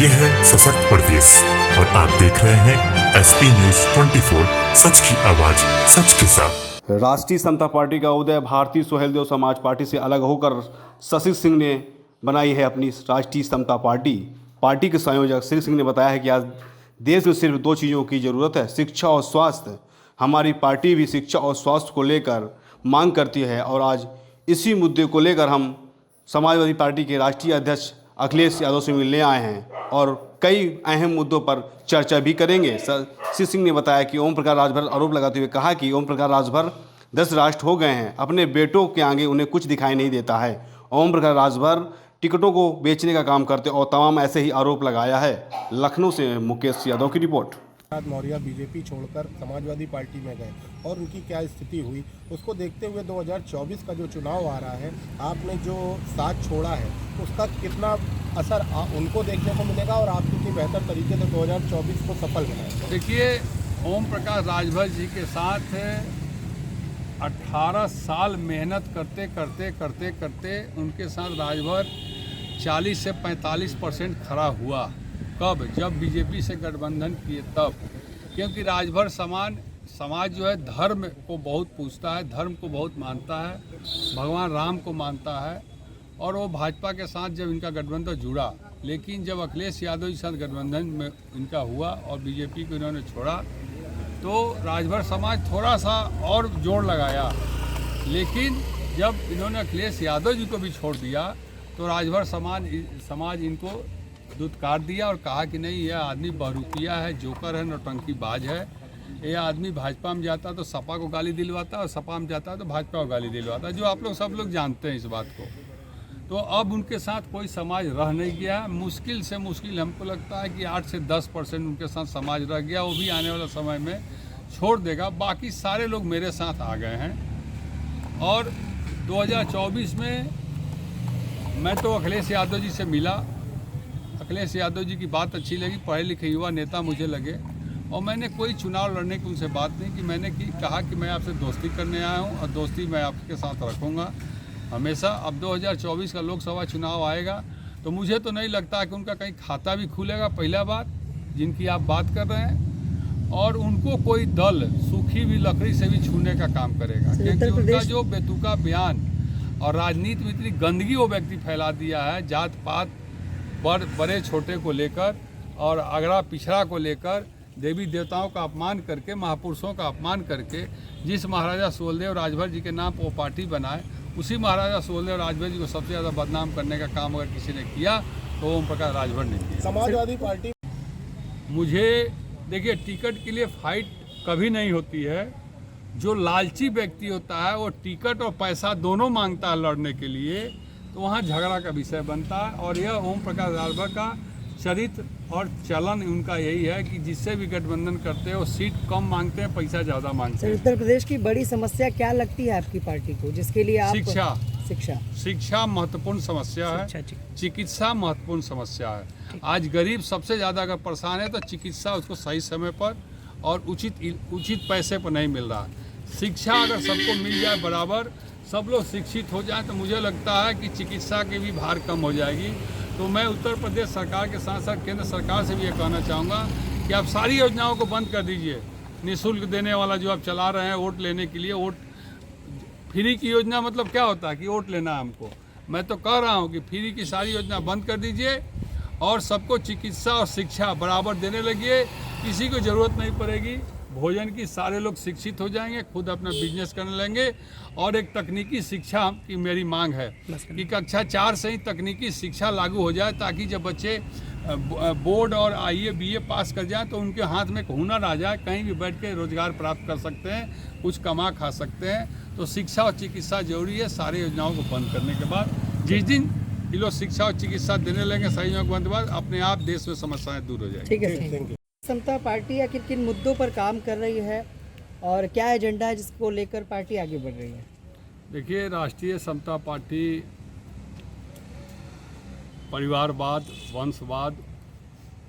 ये है सशक्त प्रदेश और आप देख रहे हैं एसपी न्यूज 24, सच की आवाज सच के साथ। राष्ट्रीय समता पार्टी का उदय भारतीय सुहेलदेव समाज पार्टी से अलग होकर शशि सिंह ने बनाई है अपनी राष्ट्रीय समता पार्टी। पार्टी के संयोजक शशि सिंह ने बताया है कि आज देश में सिर्फ दो चीज़ों की ज़रूरत है, शिक्षा और स्वास्थ्य। हमारी पार्टी भी शिक्षा और स्वास्थ्य को लेकर मांग करती है और आज इसी मुद्दे को लेकर हम समाजवादी पार्टी के राष्ट्रीय अध्यक्ष अखिलेश यादव से मिलने आए हैं और कई अहम मुद्दों पर चर्चा भी करेंगे। शशि सिंह ने बताया कि ओम प्रकाश राजभर आरोप लगाते हुए कहा कि ओम प्रकाश राजभर 10 राष्ट्र हो गए हैं, अपने बेटों के आगे उन्हें कुछ दिखाई नहीं देता है। ओम प्रकाश राजभर टिकटों को बेचने का काम करते और तमाम ऐसे ही आरोप लगाया है। लखनऊ से मुकेश यादव की रिपोर्ट। मौर्य बीजेपी छोड़कर समाजवादी पार्टी में गए और उनकी क्या स्थिति हुई, उसको देखते हुए 2024 का जो चुनाव आ रहा है, आपने जो साथ छोड़ा है उसका कितना असर उनको देखने को मिलेगा और आप कितनी बेहतर तरीके से 2024 को सफल बनाएंगे? देखिए, ओम प्रकाश राजभर जी के साथ 18 साल मेहनत करते करते उनके साथ राजभर 40 से 45% खड़ा हुआ। कब? जब बीजेपी से गठबंधन किए तब। क्योंकि राजभर समाज जो है धर्म को बहुत पूछता है, धर्म को बहुत मानता है, भगवान राम को मानता है और वो भाजपा के साथ जब इनका गठबंधन जुड़ा, लेकिन जब अखिलेश यादव के साथ गठबंधन में इनका हुआ और बीजेपी को इन्होंने छोड़ा तो राजभर समाज थोड़ा सा और जोर लगाया। लेकिन जब इन्होंने अखिलेश यादव जी को भी छोड़ दिया तो राजभर समाज इनको दुत्कार दिया और कहा कि नहीं, यह आदमी बहरूपिया है, जोकर है, नौटंकीबाज है। यह आदमी भाजपा में जाता तो सपा को गाली दिलवाता और सपा में जाता तो भाजपा को गाली दिलवाता, जो आप लोग सब लोग जानते हैं इस बात को। तो अब उनके साथ कोई समाज रह नहीं गया। मुश्किल से मुश्किल हमको लगता है कि 8 से 10% उनके साथ समाज रह गया, वो भी आने वाला समय में छोड़ देगा। बाकी सारे लोग मेरे साथ आ गए हैं और 2024 में मैं तो अखिलेश यादव जी से मिला। अखिलेश यादव जी की बात अच्छी लगी, पढ़े लिखे युवा नेता मुझे लगे और मैंने कोई चुनाव लड़ने की उनसे बात नहीं की। मैंने कहा कि मैं आपसे दोस्ती करने आया हूं और दोस्ती मैं आपके साथ रखूंगा हमेशा। अब 2024 का लोकसभा चुनाव आएगा तो मुझे तो नहीं लगता कि उनका कहीं खाता भी खुलेगा, पहला बात, जिनकी आप बात कर रहे हैं, और उनको कोई दल सूखी भी लकड़ी से भी छूने का काम करेगा। क्योंकि उनका जो बेतुका बयान और राजनीति में इतनी गंदगी वो व्यक्ति फैला दिया है, जात पात बड़े छोटे को लेकर और अगड़ा पिछड़ा को लेकर, देवी देवताओं का अपमान करके, महापुरुषों का अपमान करके, जिस महाराजा सुहेलदेव राजभर जी के नाम पर वो पार्टी बनाए, उसी महाराजा सुहेलदेव राजभर जी को सबसे ज़्यादा बदनाम करने का काम अगर किसी ने किया तो ओम प्रकाश राजभर ने किया। समाजवादी पार्टी मुझे देखिए, टिकट के लिए फाइट कभी नहीं होती है। जो लालची व्यक्ति होता है वो टिकट और पैसा दोनों मांगता है लड़ने के लिए, तो वहाँ झगड़ा का विषय बनता है। और यह ओम प्रकाश राजभर का चरित्र और चलन उनका यही है कि जिससे भी गठबंधन करते हैं वो सीट कम मांगते हैं, पैसा ज़्यादा मांगते हैं। उत्तर प्रदेश की बड़ी समस्या क्या लगती है आपकी पार्टी को, जिसके लिए आप? शिक्षा महत्वपूर्ण समस्या है, चिकित्सा महत्वपूर्ण समस्या है। आज गरीब सबसे ज़्यादा अगर परेशान है तो चिकित्सा उसको सही समय पर और उचित पैसे पर नहीं मिल रहा। शिक्षा अगर सबको मिल जाए बराबर, सब लोग शिक्षित हो जाएं, तो मुझे लगता है कि चिकित्सा की भी भार कम हो जाएगी। तो मैं उत्तर प्रदेश सरकार के साथ साथ केंद्र सरकार से भी ये कहना चाहूँगा कि आप सारी योजनाओं को बंद कर दीजिए। निःशुल्क देने वाला जो आप चला रहे हैं वोट लेने के लिए, वोट फ्री की योजना मतलब क्या होता है कि वोट लेना है हमको। मैं तो कह रहा हूँ कि फ्री की सारी योजना बंद कर दीजिए और सबको चिकित्सा और शिक्षा बराबर देने लगिए। किसी को ज़रूरत नहीं पड़ेगी भोजन की, सारे लोग शिक्षित हो जाएंगे, खुद अपना बिजनेस करने लगेंगे। और एक तकनीकी शिक्षा की मेरी मांग है कि कक्षा 4 से ही तकनीकी शिक्षा लागू हो जाए, ताकि जब बच्चे बोर्ड और IE BA पास कर जाएं तो उनके हाथ में एक हुनर आ जाए, कहीं भी बैठ के रोजगार प्राप्त कर सकते हैं, कुछ कमा खा सकते हैं। तो शिक्षा और चिकित्सा जरूरी है। सारी योजनाओं को बंद करने के बाद, जिस दिन ये लोग शिक्षा और चिकित्सा देने लगेंगे सारी योजनाओं को बंद के बाद, अपने आप देश में समस्याएं दूर हो जाएंगी। ठीक है। समता पार्टी आखिर किन मुद्दों पर काम कर रही है और क्या एजेंडा है जिसको लेकर पार्टी आगे बढ़ रही है? देखिए, राष्ट्रीय समता पार्टी परिवारवाद, वंशवाद,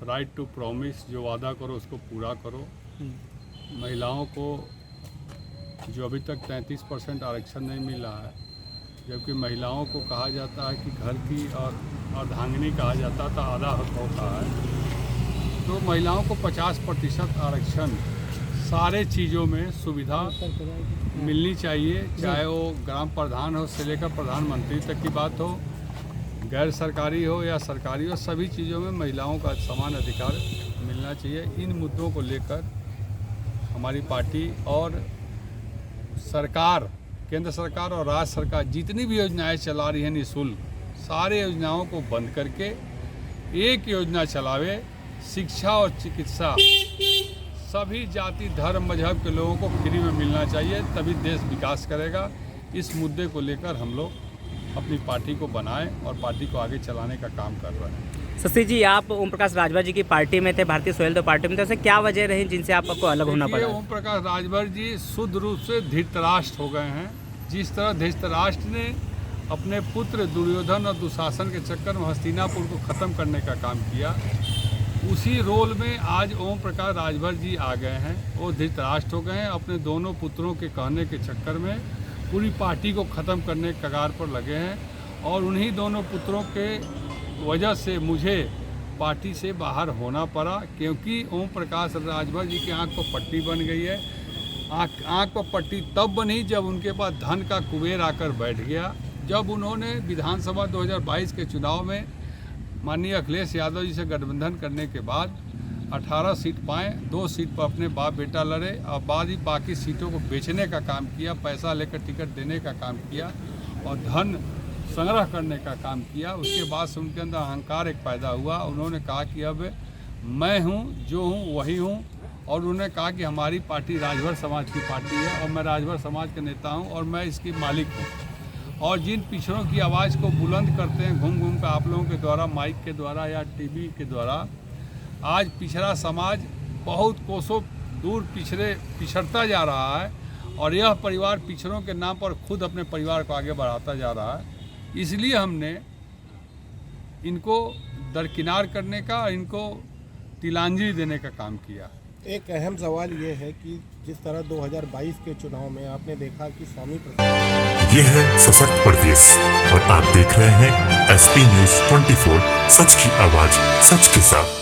राइट टू प्रॉमिस, जो वादा करो उसको पूरा करो। महिलाओं को जो अभी तक 33% आरक्षण नहीं मिला है, जबकि महिलाओं को कहा जाता है कि घर की और अर्धांगिनी कहा जाता था, आधा हक होता है। तो महिलाओं को 50% आरक्षण सारे चीज़ों में सुविधा मिलनी चाहिए, चाहे वो ग्राम प्रधान हो से लेकर प्रधानमंत्री तक की बात हो, गैर सरकारी हो या सरकारी हो, सभी चीज़ों में महिलाओं का समान अधिकार मिलना चाहिए। इन मुद्दों को लेकर हमारी पार्टी और सरकार, केंद्र सरकार और राज्य सरकार जितनी भी योजनाएं चला रही हैं निःशुल्क, सारे योजनाओं को बंद करके एक योजना चलावे, शिक्षा और चिकित्सा सभी जाति धर्म मजहब के लोगों को फ्री में मिलना चाहिए, तभी देश विकास करेगा। इस मुद्दे को लेकर हम लोग अपनी पार्टी को बनाएं और पार्टी को आगे चलाने का काम कर रहे हैं। शशि जी, आप ओम प्रकाश राजभर जी की पार्टी में थे, भारतीय सोहेलदेव पार्टी में थे, तो क्या वजह रही जिनसे आपको अलग होना पड़ा? ओम प्रकाश राजभर जी शुद्ध रूप से धृतराष्ट्र हो गए हैं। जिस तरह धृतराष्ट्र ने अपने पुत्र दुर्योधन और दुशासन के चक्कर में हस्तिनापुर को ख़त्म करने का काम किया, उसी रोल में आज ओम प्रकाश राजभर जी आ गए हैं। वो धृतराष्ट्र हो गए हैं, अपने दोनों पुत्रों के कहने के चक्कर में पूरी पार्टी को ख़त्म करने के कगार पर लगे हैं, और उन्हीं दोनों पुत्रों के वजह से मुझे पार्टी से बाहर होना पड़ा, क्योंकि ओम प्रकाश राजभर जी की आंख पर पट्टी बन गई है। आंख पर पट्टी तब बनी जब उनके पास धन का कुबेर आकर बैठ गया। जब उन्होंने विधानसभा 2022 के चुनाव में माननीय अखिलेश यादव जी से गठबंधन करने के बाद 18 सीट पाए, 2 सीट पर अपने बाप बेटा लड़े, और बाद ही बाकी सीटों को बेचने का काम किया, पैसा लेकर टिकट देने का काम किया और धन संग्रह करने का काम किया। उसके बाद से उनके अंदर अहंकार एक पैदा हुआ। उन्होंने कहा कि अब मैं हूँ, जो हूँ वही हूँ, और उन्होंने कहा कि हमारी पार्टी राजभर समाज की पार्टी है और मैं राजभर समाज का नेता हूँ और मैं इसकी मालिक हूँ। और जिन पिछड़ों की आवाज़ को बुलंद करते हैं घूम घूम कर आप लोगों के द्वारा, माइक के द्वारा या टीवी के द्वारा, आज पिछड़ा समाज बहुत कोसों दूर पिछड़ता जा रहा है, और यह परिवार पिछड़ों के नाम पर खुद अपने परिवार को आगे बढ़ाता जा रहा है। इसलिए हमने इनको दरकिनार करने का, इनको तिलांजलि देने का काम किया। एक अहम सवाल ये है कि जिस तरह 2022 के चुनाव में आपने देखा कि स्वामी ये है सशक्त प्रदेश और आप देख रहे हैं SP News 24, सच की आवाज सच के साथ।